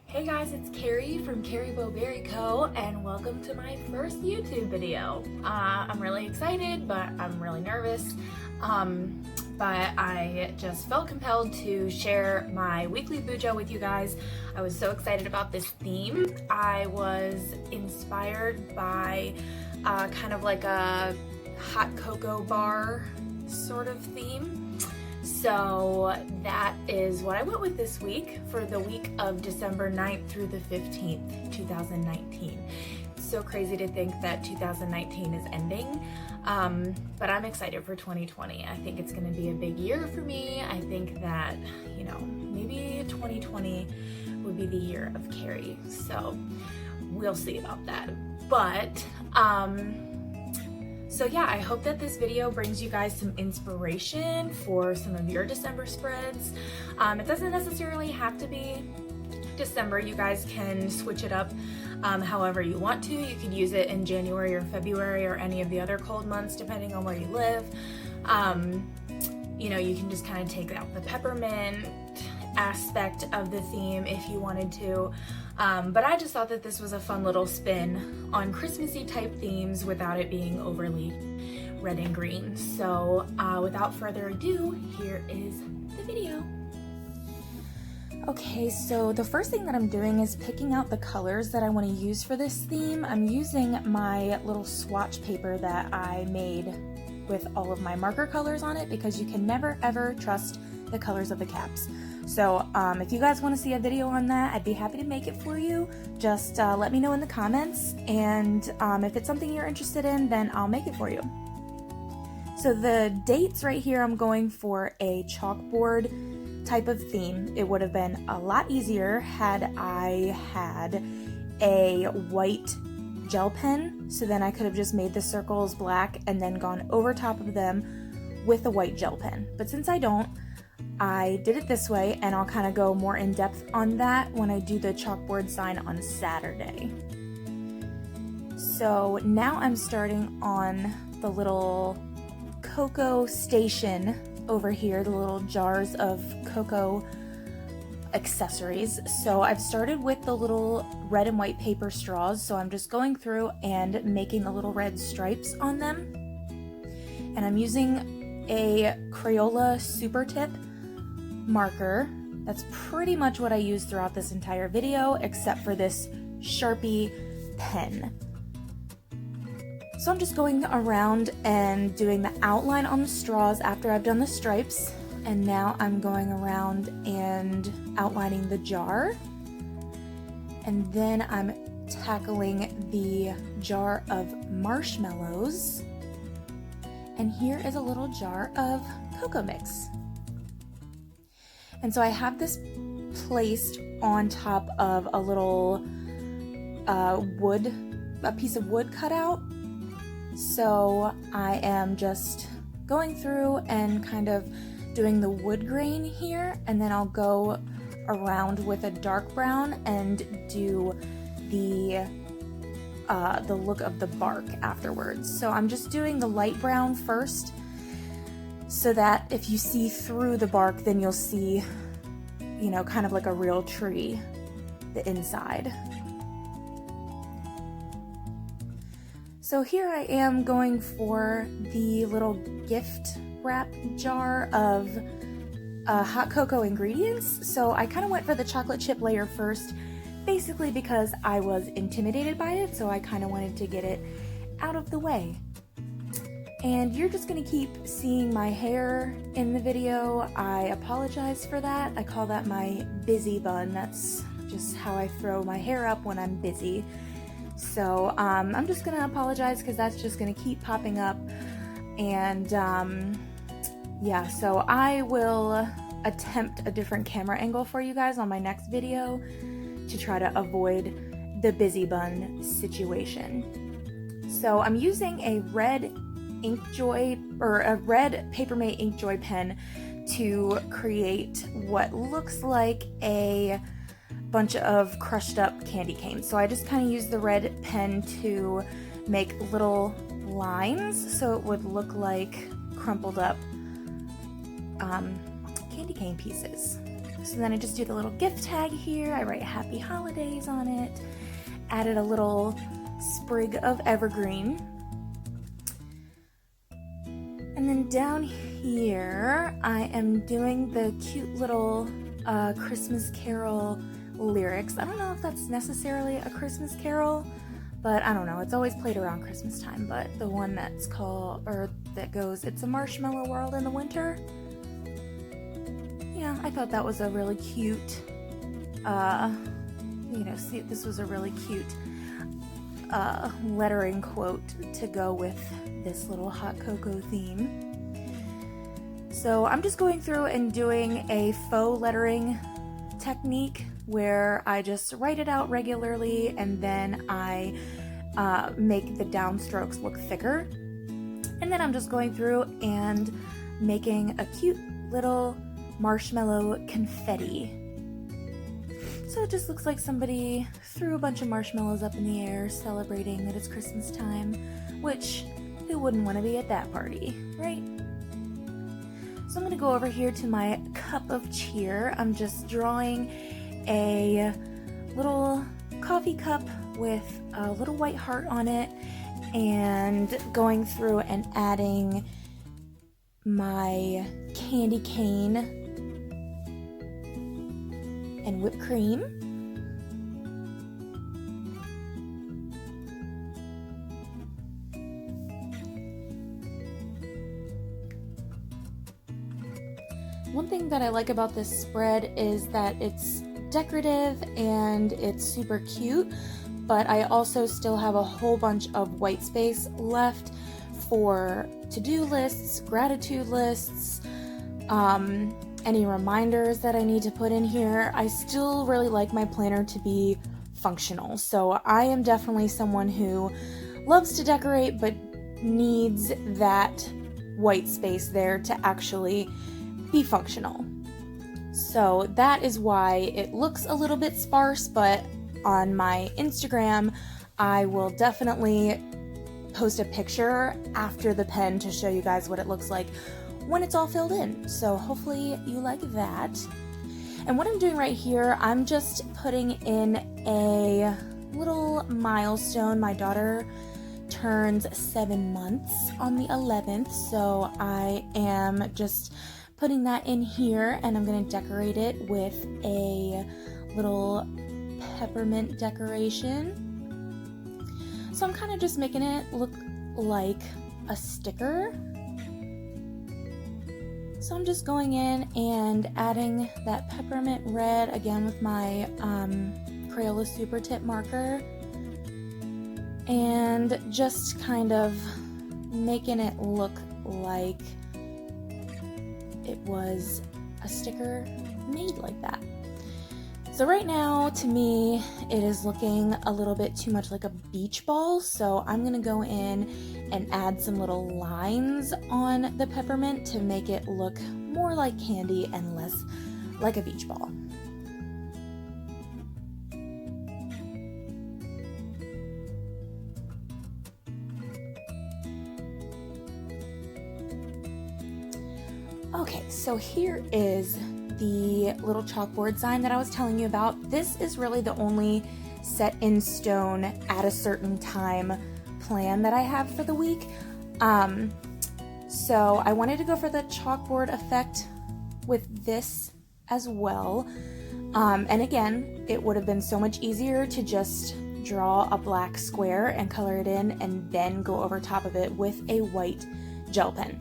Hey guys, it's Carrie from Carrie Bowberry Co. and welcome to my first YouTube video. I'm really excited, but I'm really nervous. But I just felt compelled to share my weekly bujo with you guys. I was so excited about this theme. I was inspired by kind of like a hot cocoa bar sort of theme. So that is what I went with this week for the week of December 9th through the 15th, 2019. It's so crazy to think that 2019 is ending, but I'm excited for 2020. I think it's going to be a big year for me. I think that, you know, maybe 2020 would be the year of Carrie. So we'll see about that. But, so yeah, I hope that this video brings you guys some inspiration for some of your December spreads. It doesn't necessarily have to be December. You guys can switch it up however you want to. You could use it in January or February or any of the other cold months depending on where you live. You know, you can just kind of take out the peppermint aspect of the theme if you wanted to. But I just thought that this was a fun little spin on Christmassy type themes without it being overly red and green. So without further ado, here is the video. Okay, so the first thing that I'm doing is picking out the colors that I want to use for this theme. I'm using my little swatch paper that I made with all of my marker colors on it because you can never ever trust the colors of the caps. So if you guys want to see a video on that, I'd be happy to make it for you. Just let me know in the comments, and if it's something you're interested in, then I'll make it for you. So the dates right here, I'm going for a chalkboard type of theme. It would have been a lot easier had I had a white gel pen, so then I could have just made the circles black and then gone over top of them with a white gel pen. But since I don't, I did it this way, and I'll kind of go more in depth on that when I do the chalkboard sign on Saturday. So now I'm starting on the little cocoa station over here, the little jars of cocoa accessories. So I've started with the little red and white paper straws, so I'm just going through and making the little red stripes on them. And I'm using a Crayola super tip marker. That's pretty much what I use throughout this entire video, except for this Sharpie pen. So I'm just going around and doing the outline on the straws after I've done the stripes, and now I'm going around and outlining the jar, and then I'm tackling the jar of marshmallows, and here is a little jar of cocoa mix. And so I have this placed on top of a little a piece of wood cut out. So I am just going through and kind of doing the wood grain here, and then I'll go around with a dark brown and do the look of the bark afterwards. So I'm just doing the light brown first, so that if you see through the bark, then you'll see, you know, kind of like a real tree, the inside. So here I am going for the little gift wrap jar of hot cocoa ingredients. So I kind of went for the chocolate chip layer first, basically because I was intimidated by it, so I kind of wanted to get it out of the way. And you're just gonna keep seeing my hair in the video. I apologize for that. I call that my busy bun. That's just how I throw my hair up when I'm busy. So I'm just gonna apologize because that's just gonna keep popping up. And yeah, so I will attempt a different camera angle for you guys on my next video to try to avoid the busy bun situation. So I'm using a red Inkjoy, or a red Papermate Inkjoy pen to create what looks like a bunch of crushed up candy canes. So I just kind of use the red pen to make little lines so it would look like crumpled up candy cane pieces. So then I just do the little gift tag here. I write Happy Holidays on it. Added a little sprig of evergreen. And then down here, I am doing the cute little Christmas Carol lyrics. I don't know if that's necessarily a Christmas Carol, but I don't know. It's always played around Christmas time, but the one that's called, or that goes, "It's a marshmallow world in the winter." Yeah, I thought that was a really cute, see, this was a really cute lettering quote to go with this little hot cocoa theme. So I'm just going through and doing a faux lettering technique where I just write it out regularly and then I make the downstrokes look thicker. And then I'm just going through and making a cute little marshmallow confetti. So it just looks like somebody threw a bunch of marshmallows up in the air celebrating that it's Christmas time, which who wouldn't want to be at that party, right? So I'm going to go over here to my cup of cheer. I'm just drawing a little coffee cup with a little white heart on it and going through and adding my candy cane and whipped cream. One thing that I like about this spread is that it's decorative and it's super cute, but I also still have a whole bunch of white space left for to-do lists, gratitude lists, any reminders that I need to put in here. I still really like my planner to be functional, so I am definitely someone who loves to decorate but needs that white space there to actually be functional. So that is why it looks a little bit sparse, but on my Instagram I will definitely post a picture after the pen to show you guys what it looks like when it's all filled in. So hopefully you like that. And what I'm doing right here, I'm just putting in a little milestone. My daughter turns 7 months on the 11th, so I am just putting that in here, and I'm going to decorate it with a little peppermint decoration. So I'm kind of just making it look like a sticker. So I'm just going in and adding that peppermint red again with my Crayola super tip marker and just kind of making it look like it was a sticker made like that. So right now, to me, it is looking a little bit too much like a beach ball, so I'm gonna go in and add some little lines on the peppermint to make it look more like candy and less like a beach ball. Okay, so here is the little chalkboard sign that I was telling you about. This is really the only set in stone at a certain time plan that I have for the week. So I wanted to go for the chalkboard effect with this as well. And again, it would have been so much easier to just draw a black square and color it in and then go over top of it with a white gel pen.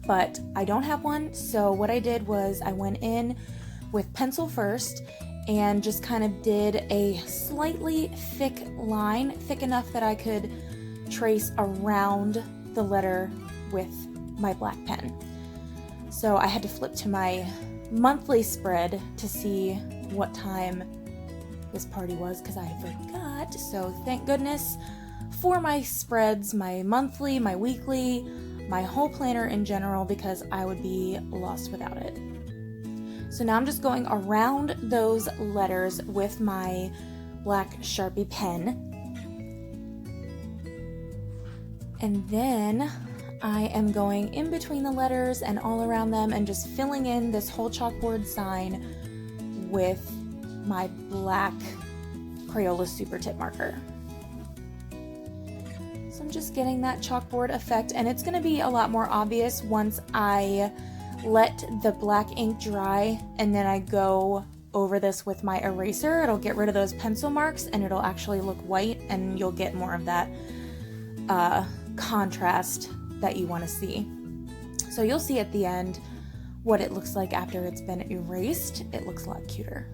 But I don't have one, so what I did was I went in with pencil first and just kind of did a slightly thick line, thick enough that I could trace around the letter with my black pen. So I had to flip to my monthly spread to see what time this party was because I forgot. So thank goodness for my spreads, my monthly, my weekly, my whole planner in general, because I would be lost without it. So now I'm just going around those letters with my black Sharpie pen. And then I am going in between the letters and all around them and just filling in this whole chalkboard sign with my black Crayola super tip marker. So I'm just getting that chalkboard effect, and it's going to be a lot more obvious once I let the black ink dry and then I go over this with my eraser. It'll get rid of those pencil marks and it'll actually look white, and you'll get more of that contrast that you want to see. So you'll see at the end what it looks like after it's been erased. It looks a lot cuter.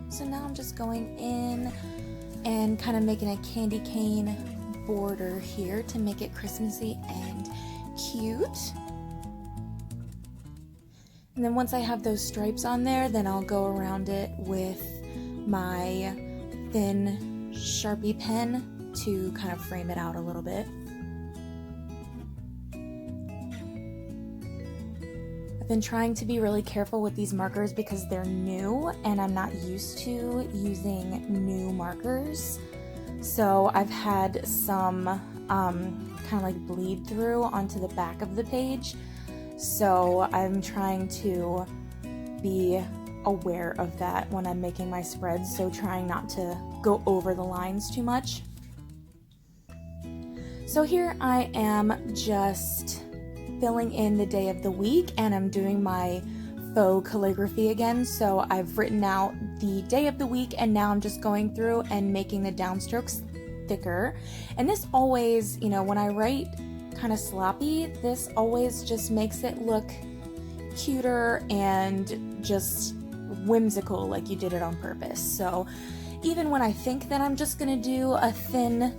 So now I'm just going in and kind of making a candy cane border here to make it Christmassy and cute. And then once I have those stripes on there, then I'll go around it with my thin Sharpie pen to kind of frame it out a little bit. I've been trying to be really careful with these markers because they're new and I'm not used to using new markers. So I've had some kind of like bleed through onto the back of the page. So I'm trying to be aware of that when I'm making my spreads, so trying not to go over the lines too much. So here I am just filling in the day of the week, and I'm doing my faux calligraphy again. So I've written out the day of the week, and now I'm just going through and making the downstrokes thicker. And this always, you know, when I write kind of sloppy, this always just makes it look cuter and just whimsical, like you did it on purpose. So even when I think that I'm just gonna do a thin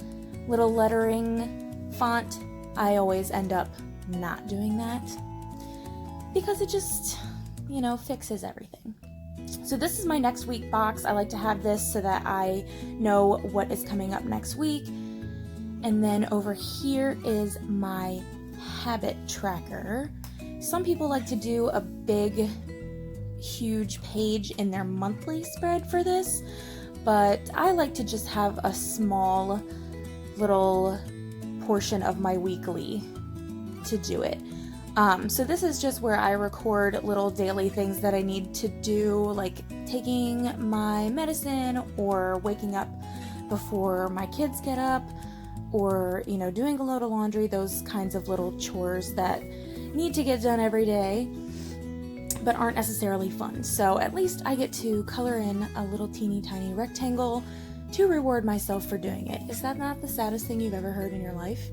little lettering font, I always end up not doing that because it just, you know, fixes everything. So this is my next week box. I like to have this so that I know what is coming up next week. And then over here is my habit tracker. Some people like to do a big, huge page in their monthly spread for this, but I like to just have a small little portion of my weekly to do it. So this is just where I record little daily things that I need to do, like taking my medicine or waking up before my kids get up, or, you know, doing a load of laundry, those kinds of little chores that need to get done every day but aren't necessarily fun. So at least I get to color in a little teeny tiny rectangle to reward myself for doing it. Is that not the saddest thing you've ever heard in your life?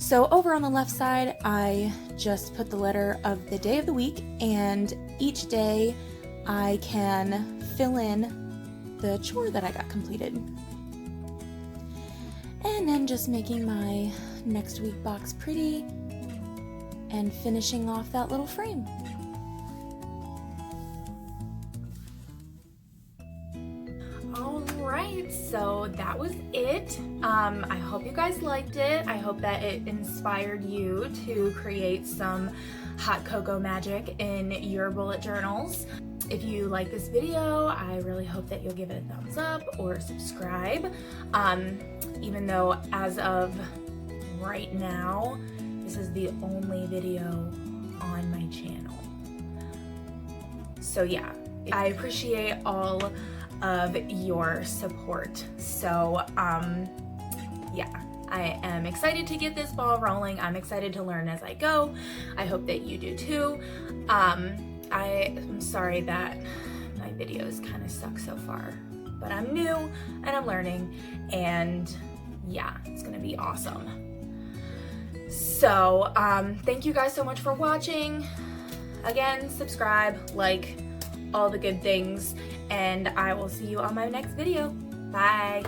So over on the left side, I just put the letter of the day of the week, and each day I can fill in the chore that I got completed. And then just making my next week box pretty and finishing off that little frame. Alright, so that was it. I hope you guys liked it. I hope that it inspired you to create some hot cocoa magic in your bullet journals. If you like this video, I really hope that you'll give it a thumbs up or subscribe. Even though as of right now, this is the only video on my channel. So yeah, I appreciate all of your support. So yeah, I am excited to get this ball rolling. I'm excited to learn as I go. I hope that you do too. I am sorry that my videos kind of suck so far, but I'm new and I'm learning, and yeah, it's gonna be awesome. So thank you guys so much for watching. Again, subscribe, like, all the good things, and I will see you on my next video. Bye.